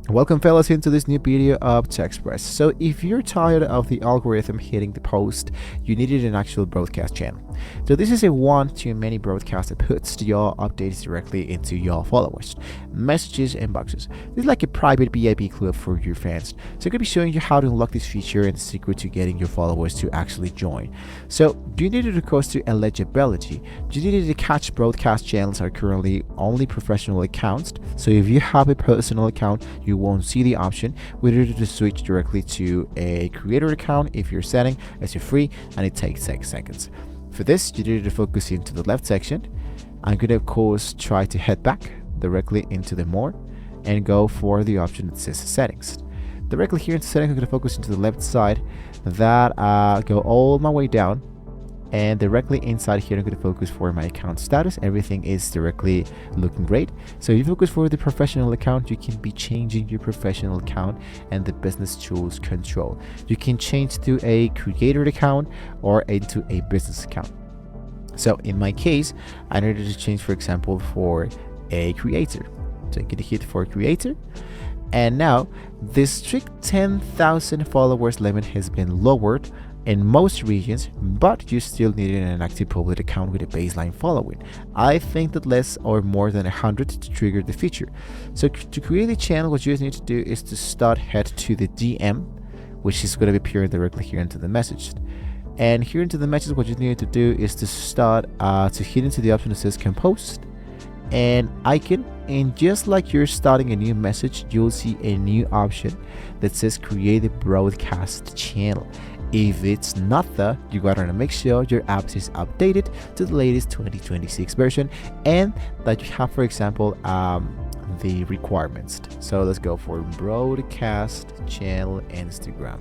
Welcome fellas into this new video of TechExpress. So if you're tired of the algorithm hitting the post, you needed an actual broadcast channel. So this is a one-to-many broadcast that puts your updates directly into your followers, messages, and boxes. This is like a private VIP club for your fans. So I'm going to be showing you how to unlock this feature and the secret to getting your followers to actually join. So you need to recourse to eligibility. You need to catch broadcast channels are currently only professional accounts. So if you have a personal account, you won't see the option. We need to switch directly to a creator account if you're setting as you're free, and it takes 6 seconds. For this, you need to focus into the left section. I'm going to of course try to head back directly into the more and go for the option that says settings. Directly here into settings, I'm going to focus into the left side, that go all my way down, and directly inside here I'm going to focus for my account status. Everything is directly looking great. So if you focus for the professional account, you can be changing your professional account and the business tools control. You can change to a creator account or into a business account. So in my case, I needed to change, for example, for a creator. So I'm going to hit for creator. And now the strict 10,000 followers limit has been lowered in most regions, but you still need an active public account with a baseline following. I think that less or more than 100 to trigger the feature. So to create a channel, what you just need to do is to head to the DM, which is going to appear directly here into the message. And here into the message, what you need to do is to hit into the option that says compose and icon, and just like you're starting a new message, you'll see a new option that says create a broadcast channel. If it's not there, you gotta make sure your app is updated to the latest 2026 version and that you have, for example, the requirements. So let's go for broadcast channel Instagram.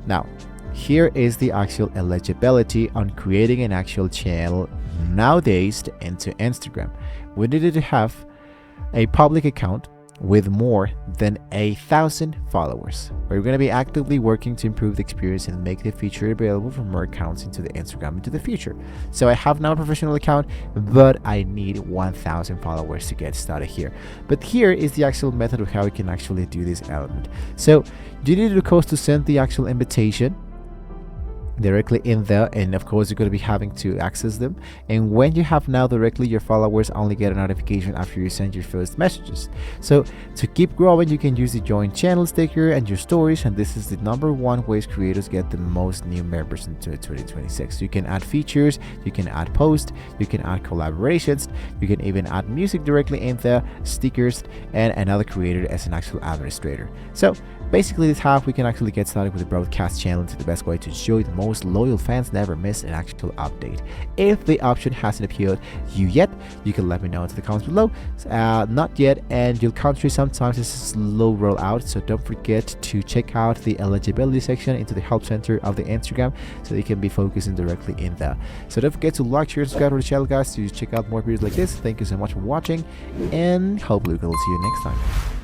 Now here is the actual eligibility on creating an actual channel nowadays into Instagram. We needed to have a public account with more than 1,000 followers. We're going to be actively working to improve the experience and make the feature available for more accounts into the Instagram into the future. So I have now a professional account, but I need 1,000 followers to get started here. But here is the actual method of how we can actually do this element. So you need to send the actual invitation directly in there, and of course you're going to be having to access them. And when you have now directly, your followers only get a notification after you send your first messages. So to keep growing, you can use the join channel sticker and your stories, and this is the #1 ways creators get the most new members into 2026. You can add features, you can add posts, you can add collaborations, you can even add music directly in there, stickers, and another creator as an actual administrator. So basically this is how we can actually get started with the broadcast channel. It's the best way to show the most loyal fans never miss an actual update. If the option hasn't appeared you yet, you can let me know in the comments below. Not yet, and your country sometimes is slow rollout, so don't forget to check out the eligibility section into the help center of the Instagram so you can be focusing directly in there. So don't forget to like, share, and subscribe to the channel, guys, to check out more videos like this. Thank you so much for watching, and hopefully we'll see you next time.